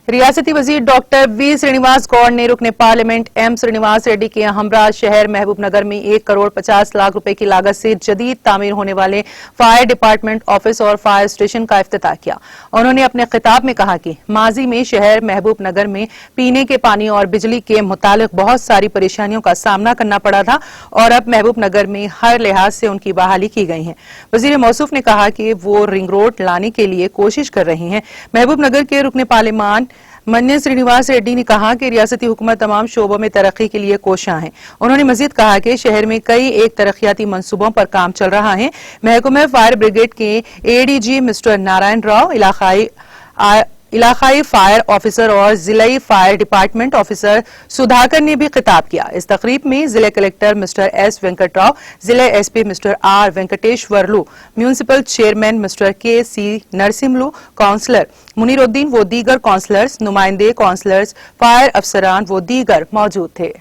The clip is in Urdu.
ریاستی وزیر ڈاکٹر وی سرینواس گوڑ نے رکن پارلیمنٹ ایم سرینواس ریڈی کے ہمراہ شہر محبوب نگر میں 1,50,00,000 روپے کی لاگت سے جدید تعمیر ہونے والے فائر ڈپارٹمنٹ آفس اور فائر اسٹیشن کا افتتاح کیا۔ انہوں نے اپنے خطاب میں کہا کہ ماضی میں شہر محبوب نگر میں پینے کے پانی اور بجلی کے متعلق بہت ساری پریشانیوں کا سامنا کرنا پڑا تھا اور اب محبوب نگر میں ہر لحاظ سے ان کی بحالی کی گئی ہے۔ وزیر موصوف نے کہا کہ وہ رنگ روڈ لانے کے لیے کوشش کر رہے ہیں۔ محبوب نگر کے رکن پارلیمان منن سرینواس ریڈی نے کہا کہ ریاستی حکومت تمام شعبوں میں ترقی کے لیے کوشاں ہے۔ انہوں نے مزید کہا کہ شہر میں کئی ایک ترقیاتی منصوبوں پر کام چل رہا ہے۔ محکمہ فائر بریگیڈ کے A D G Mr Narayan Rao, علاقائی فائر آفیسر اور ضلعی فائر ڈپارٹمنٹ آفیسر سدھاکر نے بھی خطاب کیا۔ اس تقریب میں ضلع collector Mr S Venkat Rao, ضلع S P Mr R Venkateswarlu, municipal chairman Mr K C نرسملو، counsellor Munir الدین و دیگر کونسلرز، نمائندے کونسلرز، فائر افسران و دیگر موجود تھے۔